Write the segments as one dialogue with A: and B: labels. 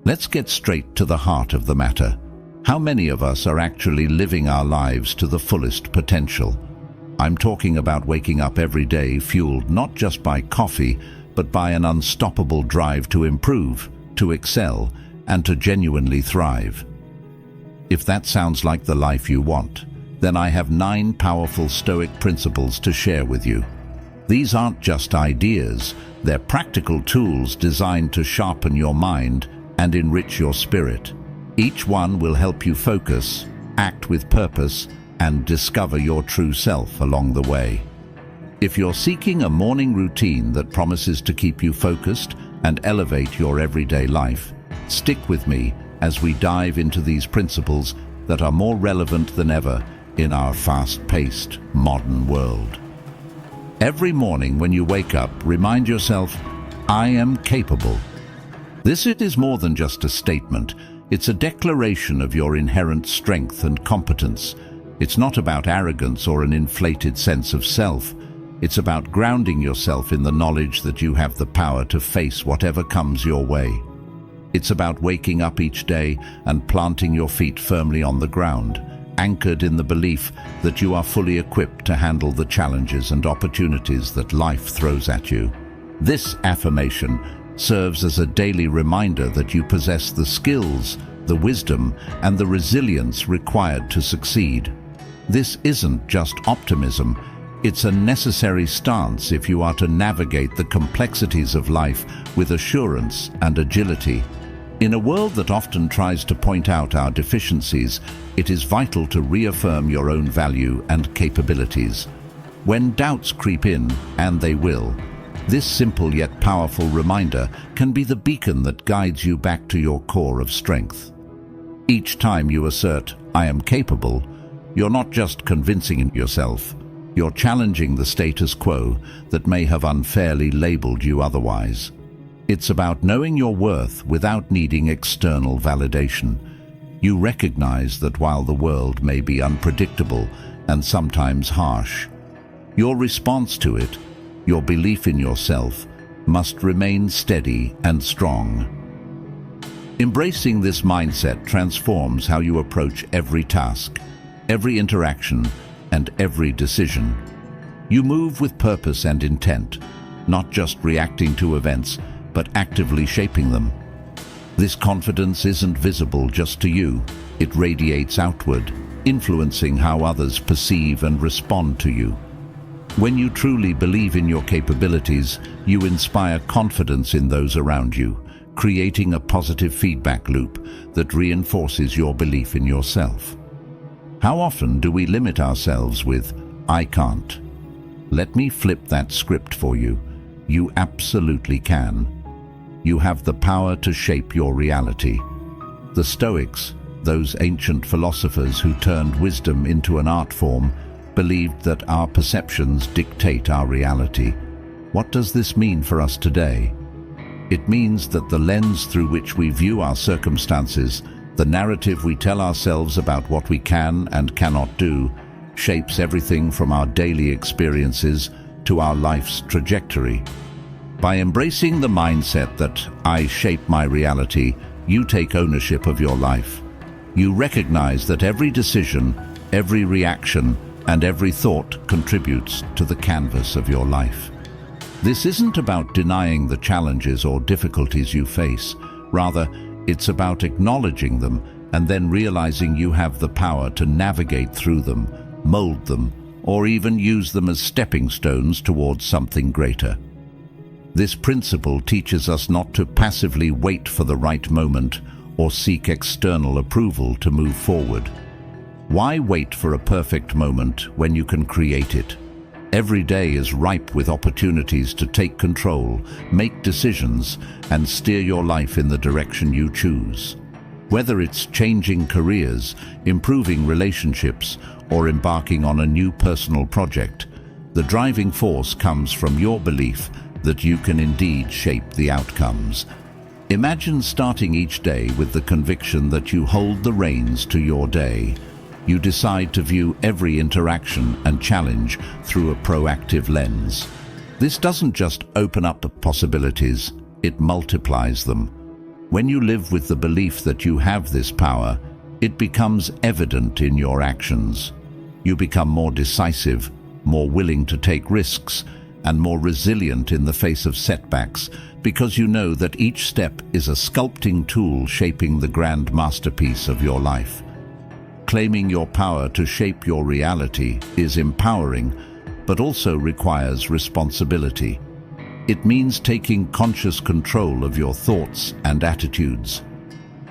A: Let's get straight to the heart of the matter. How many of us are actually living our lives to the fullest potential? I'm talking about waking up every day fueled not just by coffee, but by an unstoppable drive to improve, to excel, and to genuinely thrive. If that sounds like the life you want, then I have 9 powerful Stoic principles to share with you. These aren't just ideas, they're practical tools designed to sharpen your mind and enrich your spirit. Each one will help you focus, act with purpose, and discover your true self along the way. If you're seeking a morning routine that promises to keep you focused and elevate your everyday life, stick with me as we dive into these principles that are more relevant than ever in our fast-paced, modern world. Every morning when you wake up, remind yourself, I am capable. This is more than just a statement. It's a declaration of your inherent strength and competence. It's not about arrogance or an inflated sense of self. It's about grounding yourself in the knowledge that you have the power to face whatever comes your way. It's about waking up each day and planting your feet firmly on the ground, anchored in the belief that you are fully equipped to handle the challenges and opportunities that life throws at you. This affirmation serves as a daily reminder that you possess the skills, the wisdom, and the resilience required to succeed. This isn't just optimism, it's a necessary stance if you are to navigate the complexities of life with assurance and agility. In a world that often tries to point out our deficiencies, it is vital to reaffirm your own value and capabilities. When doubts creep in, and they will, this simple yet powerful reminder can be the beacon that guides you back to your core of strength. Each time you assert, I am capable, you're not just convincing yourself, you're challenging the status quo that may have unfairly labeled you otherwise. It's about knowing your worth without needing external validation. You recognize that while the world may be unpredictable and sometimes harsh, your response to it, your belief in yourself, must remain steady and strong. Embracing this mindset transforms how you approach every task, every interaction, and every decision. You move with purpose and intent, not just reacting to events, but actively shaping them. This confidence isn't visible just to you, it radiates outward, influencing how others perceive and respond to you. When you truly believe in your capabilities, you inspire confidence in those around you, creating a positive feedback loop that reinforces your belief in yourself. How often do we limit ourselves with, I can't? Let me flip that script for you. You absolutely can. You have the power to shape your reality. The Stoics, those ancient philosophers who turned wisdom into an art form, believed that our perceptions dictate our reality. What does this mean for us today? It means that the lens through which we view our circumstances, the narrative we tell ourselves about what we can and cannot do, shapes everything from our daily experiences to our life's trajectory. By embracing the mindset that I shape my reality, you take ownership of your life. You recognize that every decision, every reaction, and every thought contributes to the canvas of your life. This isn't about denying the challenges or difficulties you face. Rather, it's about acknowledging them and then realizing you have the power to navigate through them, mold them, or even use them as stepping stones towards something greater. This principle teaches us not to passively wait for the right moment or seek external approval to move forward. Why wait for a perfect moment when you can create it? Every day is ripe with opportunities to take control, make decisions, and steer your life in the direction you choose. Whether it's changing careers, improving relationships, or embarking on a new personal project, the driving force comes from your belief that you can indeed shape the outcomes. Imagine starting each day with the conviction that you hold the reins to your day. You decide to view every interaction and challenge through a proactive lens. This doesn't just open up the possibilities, it multiplies them. When you live with the belief that you have this power, it becomes evident in your actions. You become more decisive, more willing to take risks, and more resilient in the face of setbacks, because you know that each step is a sculpting tool shaping the grand masterpiece of your life. Claiming your power to shape your reality is empowering, but also requires responsibility. It means taking conscious control of your thoughts and attitudes.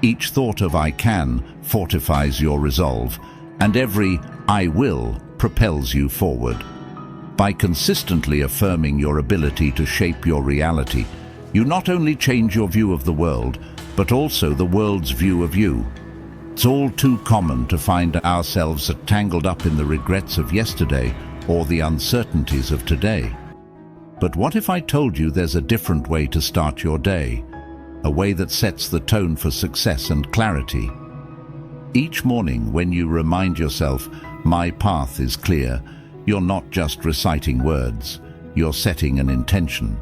A: Each thought of "I can" fortifies your resolve, and every "I will" propels you forward. By consistently affirming your ability to shape your reality, you not only change your view of the world, but also the world's view of you. It's all too common to find ourselves tangled up in the regrets of yesterday or the uncertainties of today. But what if I told you there's a different way to start your day? A way that sets the tone for success and clarity. Each morning when you remind yourself, "My path is clear," you're not just reciting words, you're setting an intention.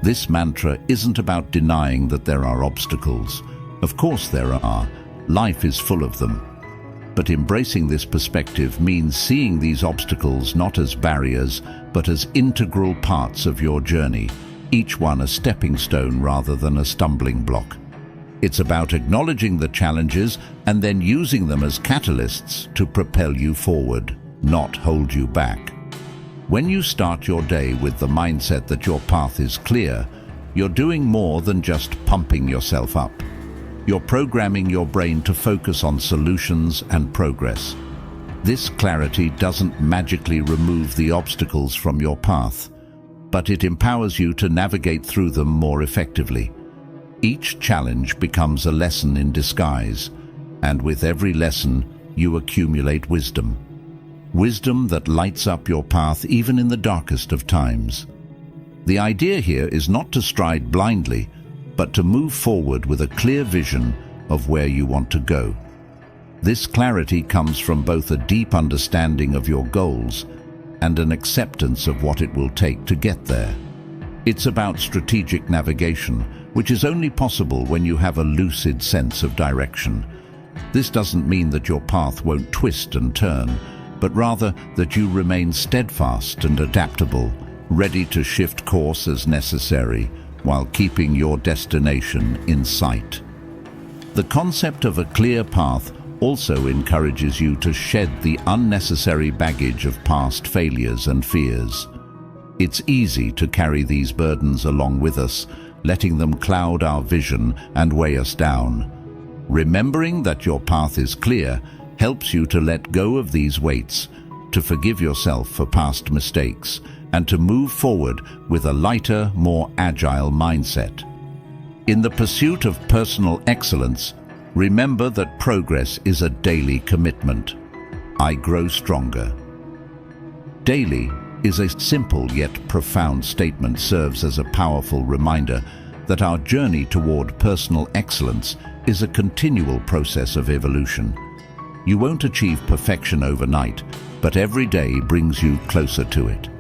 A: This mantra isn't about denying that there are obstacles. Of course there are. Life is full of them. But embracing this perspective means seeing these obstacles not as barriers, but as integral parts of your journey, each one a stepping stone rather than a stumbling block. It's about acknowledging the challenges and then using them as catalysts to propel you forward, not hold you back. When you start your day with the mindset that your path is clear, you're doing more than just pumping yourself up. You're programming your brain to focus on solutions and progress. This clarity doesn't magically remove the obstacles from your path, but it empowers you to navigate through them more effectively. Each challenge becomes a lesson in disguise, and with every lesson, you accumulate wisdom. Wisdom that lights up your path even in the darkest of times. The idea here is not to stride blindly, but to move forward with a clear vision of where you want to go. This clarity comes from both a deep understanding of your goals and an acceptance of what it will take to get there. It's about strategic navigation, which is only possible when you have a lucid sense of direction. This doesn't mean that your path won't twist and turn, but rather that you remain steadfast and adaptable, ready to shift course as necessary, while keeping your destination in sight. The concept of a clear path also encourages you to shed the unnecessary baggage of past failures and fears. It's easy to carry these burdens along with us, letting them cloud our vision and weigh us down. Remembering that your path is clear helps you to let go of these weights, to forgive yourself for past mistakes, and to move forward with a lighter, more agile mindset. In the pursuit of personal excellence, remember that progress is a daily commitment. I grow stronger. Daily is a simple yet profound statement, serves as a powerful reminder that our journey toward personal excellence is a continual process of evolution. You won't achieve perfection overnight, but every day brings you closer to it.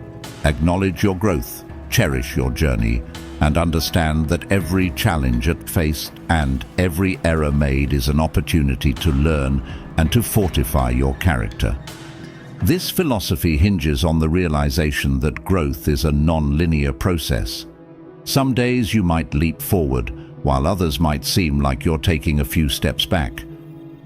A: Acknowledge your growth, cherish your journey, and understand that every challenge faced and every error made is an opportunity to learn and to fortify your character. This philosophy hinges on the realization that growth is a non-linear process. Some days you might leap forward, while others might seem like you're taking a few steps back.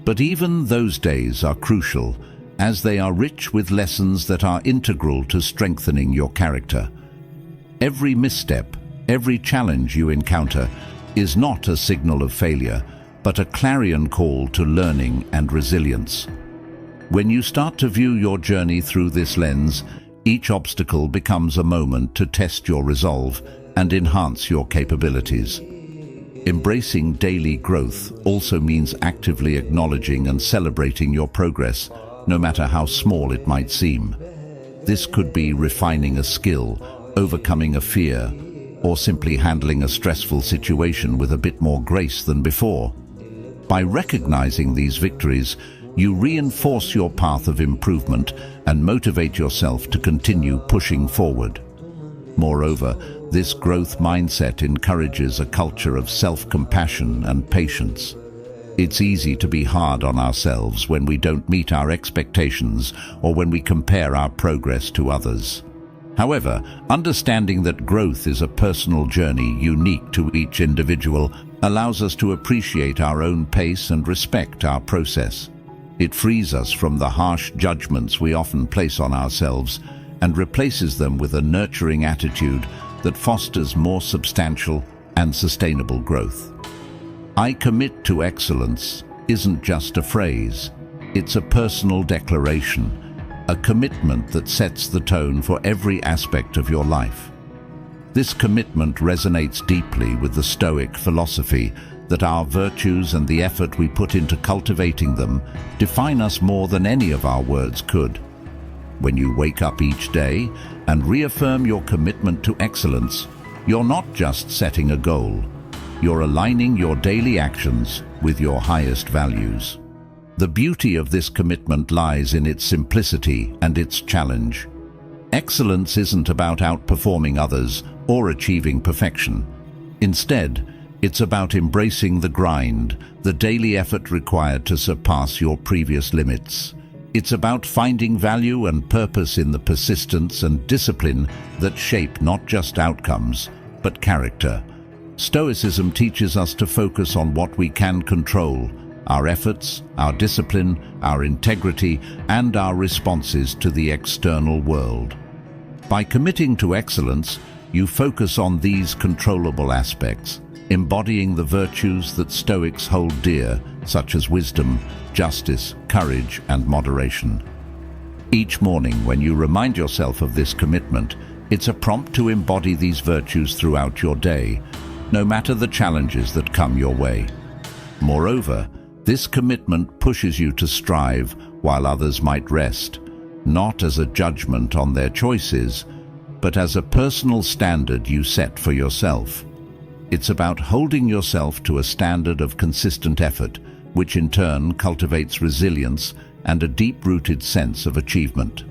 A: But even those days are crucial, as they are rich with lessons that are integral to strengthening your character. Every misstep, every challenge you encounter is not a signal of failure, but a clarion call to learning and resilience. When you start to view your journey through this lens, each obstacle becomes a moment to test your resolve and enhance your capabilities. Embracing daily growth also means actively acknowledging and celebrating your progress, no matter how small it might seem. This could be refining a skill, overcoming a fear, or simply handling a stressful situation with a bit more grace than before. By recognizing these victories, you reinforce your path of improvement and motivate yourself to continue pushing forward. Moreover, this growth mindset encourages a culture of self-compassion and patience. It's easy to be hard on ourselves when we don't meet our expectations or when we compare our progress to others. However, understanding that growth is a personal journey unique to each individual allows us to appreciate our own pace and respect our process. It frees us from the harsh judgments we often place on ourselves and replaces them with a nurturing attitude that fosters more substantial and sustainable growth. "I commit to excellence" isn't just a phrase, it's a personal declaration, a commitment that sets the tone for every aspect of your life. This commitment resonates deeply with the Stoic philosophy that our virtues and the effort we put into cultivating them define us more than any of our words could. When you wake up each day and reaffirm your commitment to excellence, you're not just setting a goal, you're aligning your daily actions with your highest values. The beauty of this commitment lies in its simplicity and its challenge. Excellence isn't about outperforming others or achieving perfection. Instead, it's about embracing the grind, the daily effort required to surpass your previous limits. It's about finding value and purpose in the persistence and discipline that shape not just outcomes, but character. Stoicism teaches us to focus on what we can control: our efforts, our discipline, our integrity, and our responses to the external world. By committing to excellence, you focus on these controllable aspects, embodying the virtues that Stoics hold dear, such as wisdom, justice, courage, and moderation. Each morning, when you remind yourself of this commitment, it's a prompt to embody these virtues throughout your day, no matter the challenges that come your way. Moreover, this commitment pushes you to strive while others might rest, not as a judgment on their choices, but as a personal standard you set for yourself. It's about holding yourself to a standard of consistent effort, which in turn cultivates resilience and a deep-rooted sense of achievement.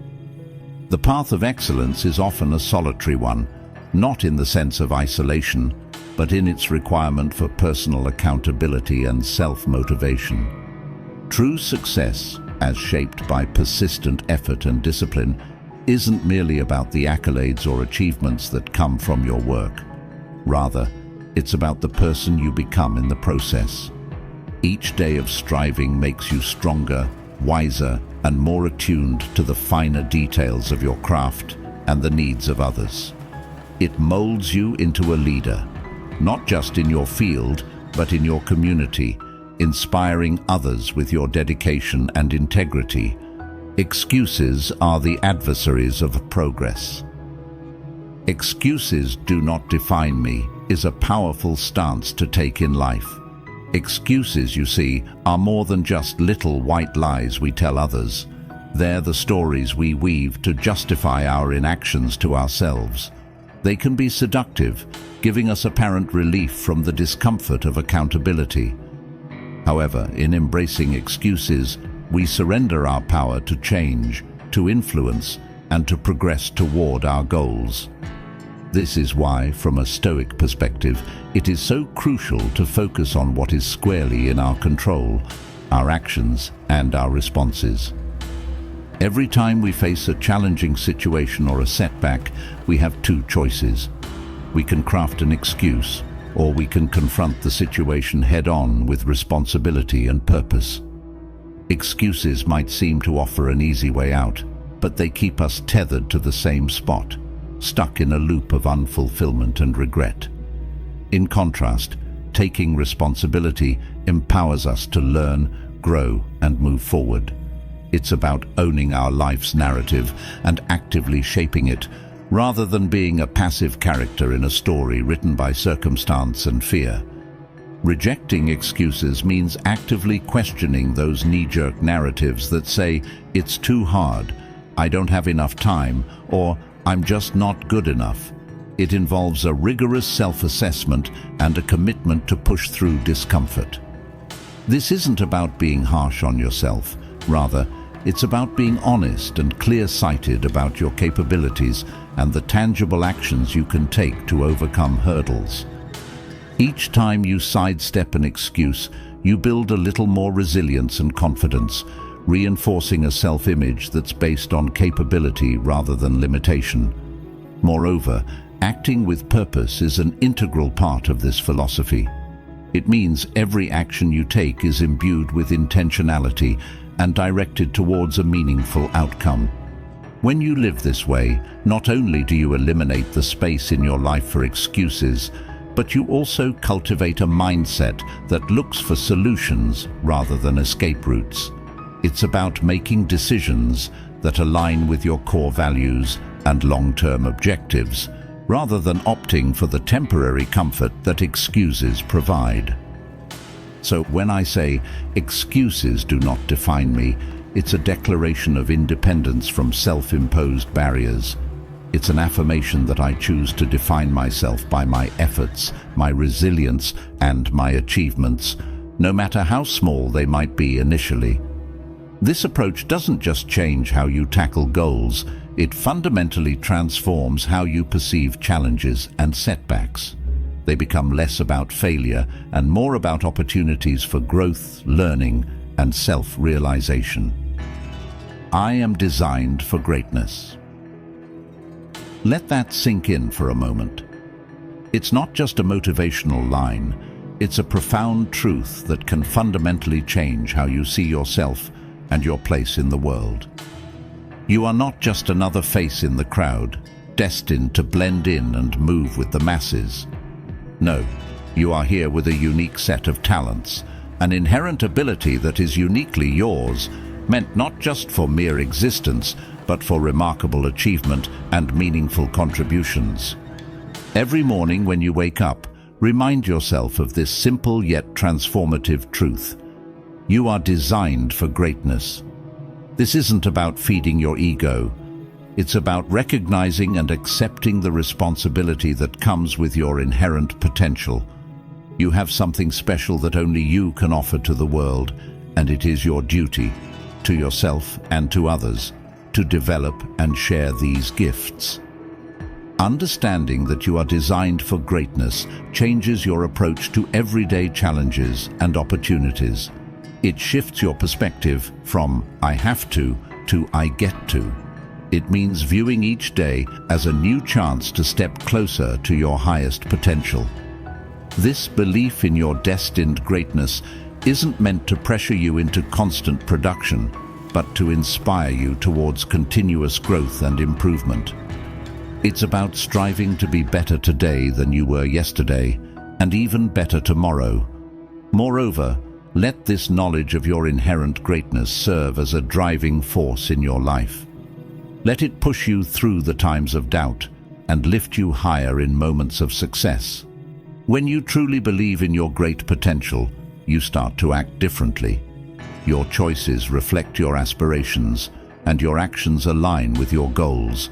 A: The path of excellence is often a solitary one, not in the sense of isolation, but in its requirement for personal accountability and self-motivation. True success, as shaped by persistent effort and discipline, isn't merely about the accolades or achievements that come from your work. Rather, it's about the person you become in the process. Each day of striving makes you stronger, wiser, and more attuned to the finer details of your craft and the needs of others. It molds you into a leader, not just in your field, but in your community, inspiring others with your dedication and integrity. Excuses are the adversaries of progress. "Excuses do not define me" is a powerful stance to take in life. Excuses, you see, are more than just little white lies we tell others. They're the stories we weave to justify our inactions to ourselves. They can be seductive, giving us apparent relief from the discomfort of accountability. However, in embracing excuses, we surrender our power to change, to influence, and to progress toward our goals. This is why, from a Stoic perspective, it is so crucial to focus on what is squarely in our control, our actions and our responses. Every time we face a challenging situation or a setback, we have two choices. We can craft an excuse, or we can confront the situation head-on with responsibility and purpose. Excuses might seem to offer an easy way out, but they keep us tethered to the same spot, stuck in a loop of unfulfillment and regret. In contrast, taking responsibility empowers us to learn, grow, and move forward. It's about owning our life's narrative and actively shaping it, rather than being a passive character in a story written by circumstance and fear. Rejecting excuses means actively questioning those knee-jerk narratives that say, "It's too hard," "I don't have enough time," or "I'm just not good enough." It involves a rigorous self-assessment and a commitment to push through discomfort. This isn't about being harsh on yourself. Rather, it's about being honest and clear-sighted about your capabilities and the tangible actions you can take to overcome hurdles. Each time you sidestep an excuse, you build a little more resilience and confidence, reinforcing a self-image that's based on capability rather than limitation. Moreover, acting with purpose is an integral part of this philosophy. It means every action you take is imbued with intentionality and directed towards a meaningful outcome. When you live this way, not only do you eliminate the space in your life for excuses, but you also cultivate a mindset that looks for solutions rather than escape routes. It's about making decisions that align with your core values and long-term objectives, rather than opting for the temporary comfort that excuses provide. So when I say excuses do not define me, it's a declaration of independence from self-imposed barriers. It's an affirmation that I choose to define myself by my efforts, my resilience, and my achievements, no matter how small they might be initially. This approach doesn't just change how you tackle goals, it fundamentally transforms how you perceive challenges and setbacks. They become less about failure and more about opportunities for growth, learning, and self-realization. I am designed for greatness. Let that sink in for a moment. It's not just a motivational line, it's a profound truth that can fundamentally change how you see yourself and your place in the world. You are not just another face in the crowd, destined to blend in and move with the masses. No, you are here with a unique set of talents, an inherent ability that is uniquely yours, meant not just for mere existence, but for remarkable achievement and meaningful contributions. Every morning when you wake up, remind yourself of this simple yet transformative truth. You are designed for greatness. This isn't about feeding your ego. It's about recognizing and accepting the responsibility that comes with your inherent potential. You have something special that only you can offer to the world, and it is your duty, to yourself and to others, to develop and share these gifts. Understanding that you are designed for greatness changes your approach to everyday challenges and opportunities. It shifts your perspective from "I have to" "I get to." It means viewing each day as a new chance to step closer to your highest potential. This belief in your destined greatness isn't meant to pressure you into constant production, but to inspire you towards continuous growth and improvement. It's about striving to be better today than you were yesterday, and even better tomorrow. Moreover, let this knowledge of your inherent greatness serve as a driving force in your life. Let it push you through the times of doubt and lift you higher in moments of success. When you truly believe in your great potential, you start to act differently. Your choices reflect your aspirations, and your actions align with your goals.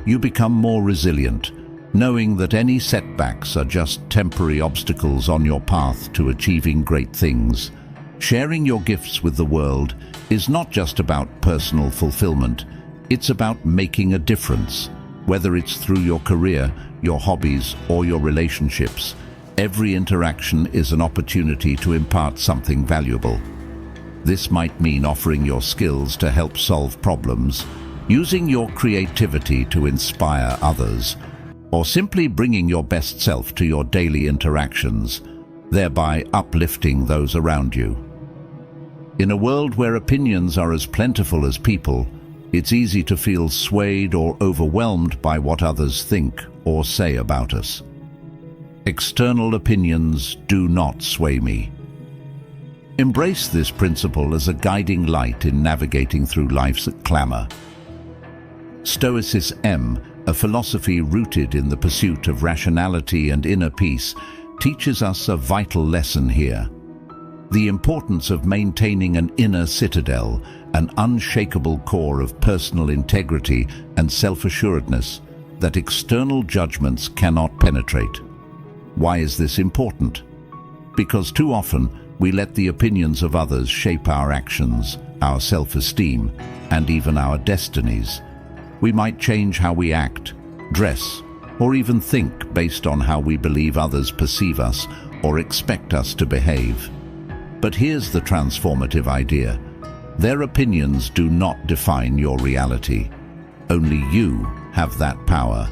A: You become more resilient, knowing that any setbacks are just temporary obstacles on your path to achieving great things. Sharing your gifts with the world is not just about personal fulfillment, it's about making a difference. Whether it's through your career, your hobbies, or your relationships, every interaction is an opportunity to impart something valuable. This might mean offering your skills to help solve problems, using your creativity to inspire others, or simply bringing your best self to your daily interactions, thereby uplifting those around you. In a world where opinions are as plentiful as people, it's easy to feel swayed or overwhelmed by what others think or say about us. External opinions do not sway me. Embrace this principle as a guiding light in navigating through life's clamor. Stoicism, a philosophy rooted in the pursuit of rationality and inner peace, teaches us a vital lesson here. The importance of maintaining an inner citadel, an unshakable core of personal integrity and self-assuredness that external judgments cannot penetrate. Why is this important? Because too often we let the opinions of others shape our actions, our self-esteem, and even our destinies. We might change how we act, dress, or even think based on how we believe others perceive us or expect us to behave. But here's the transformative idea. Their opinions do not define your reality. Only you have that power.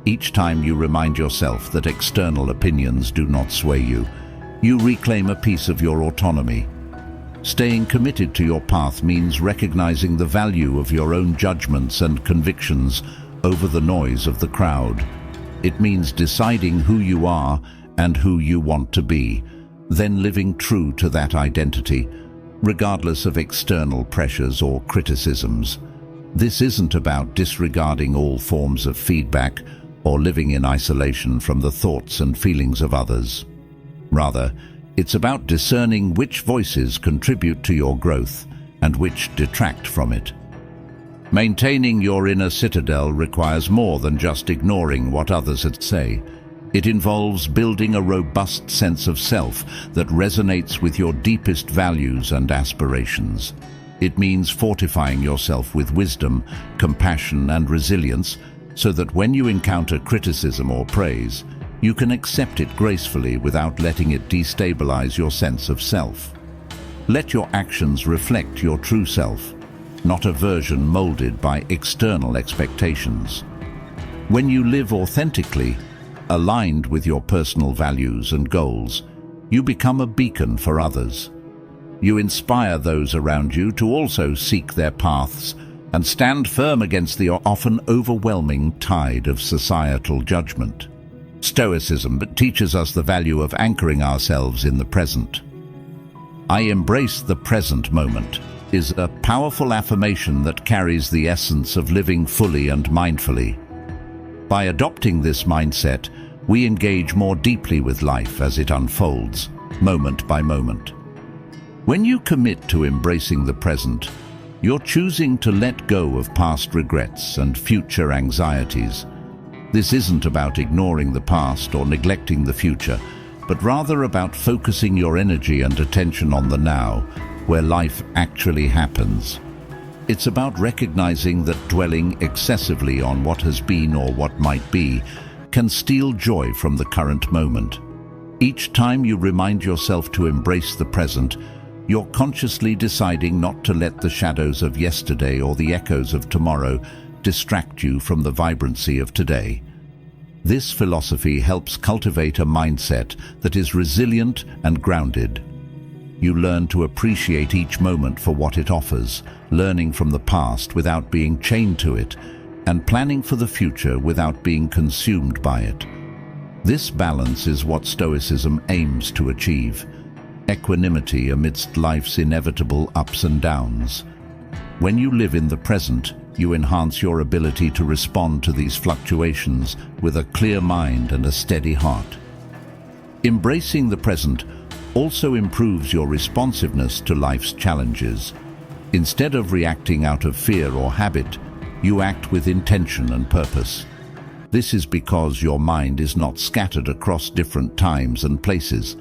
A: Each time you remind yourself that external opinions do not sway you, you reclaim a piece of your autonomy. Staying committed to your path means recognizing the value of your own judgments and convictions over the noise of the crowd. It means deciding who you are and who you want to be, then living true to that identity, regardless of external pressures or criticisms. This isn't about disregarding all forms of feedback or living in isolation from the thoughts and feelings of others. Rather, it's about discerning which voices contribute to your growth and which detract from it. Maintaining your inner citadel requires more than just ignoring what others say. It involves building a robust sense of self that resonates with your deepest values and aspirations. It means fortifying yourself with wisdom, compassion, and resilience so that when you encounter criticism or praise, you can accept it gracefully without letting it destabilize your sense of self. Let your actions reflect your true self, not a version molded by external expectations. When you live authentically, aligned with your personal values and goals, you become a beacon for others. You inspire those around you to also seek their paths and stand firm against the often overwhelming tide of societal judgment. Stoicism teaches us the value of anchoring ourselves in the present. "I embrace the present moment" is a powerful affirmation that carries the essence of living fully and mindfully. By adopting this mindset, we engage more deeply with life as it unfolds, moment by moment. When you commit to embracing the present, you're choosing to let go of past regrets and future anxieties. This isn't about ignoring the past or neglecting the future, but rather about focusing your energy and attention on the now, where life actually happens. It's about recognizing that dwelling excessively on what has been or what might be can steal joy from the current moment. Each time you remind yourself to embrace the present, you're consciously deciding not to let the shadows of yesterday or the echoes of tomorrow distract you from the vibrancy of today. This philosophy helps cultivate a mindset that is resilient and grounded. You learn to appreciate each moment for what it offers, learning from the past without being chained to it, and planning for the future without being consumed by it. This balance is what Stoicism aims to achieve: equanimity amidst life's inevitable ups and downs. When you live in the present, you enhance your ability to respond to these fluctuations with a clear mind and a steady heart. Embracing the present also improves your responsiveness to life's challenges. Instead of reacting out of fear or habit, you act with intention and purpose. This is because your mind is not scattered across different times and places.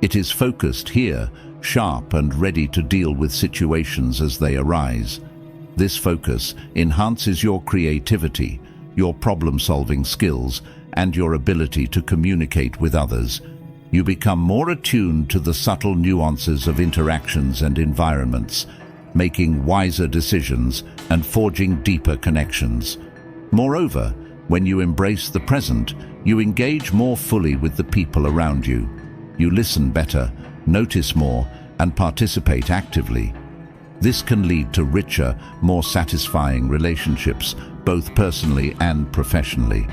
A: It is focused here, sharp and ready to deal with situations as they arise. This focus enhances your creativity, your problem-solving skills, and your ability to communicate with others. You become more attuned to the subtle nuances of interactions and environments, making wiser decisions and forging deeper connections. Moreover, when you embrace the present, you engage more fully with the people around you. You listen better, notice more, and participate actively. This can lead to richer, more satisfying relationships, both personally and professionally.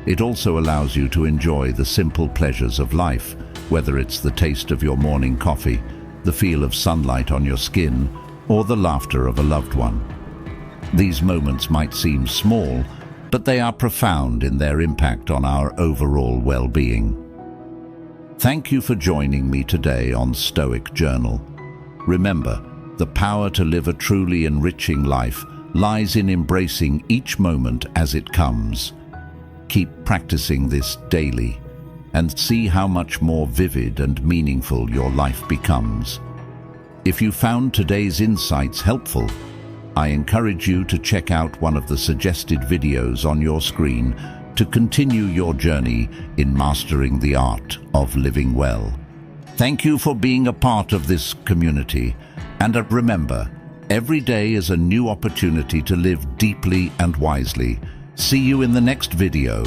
A: It also allows you to enjoy the simple pleasures of life, whether it's the taste of your morning coffee, the feel of sunlight on your skin, or the laughter of a loved one. These moments might seem small, but they are profound in their impact on our overall well-being. Thank you for joining me today on Stoic Journal. Remember, the power to live a truly enriching life lies in embracing each moment as it comes. Keep practicing this daily and see how much more vivid and meaningful your life becomes. If you found today's insights helpful, I encourage you to check out one of the suggested videos on your screen to continue your journey in mastering the art of living well. Thank you for being a part of this community, and remember, every day is a new opportunity to live deeply and wisely. See you in the next video.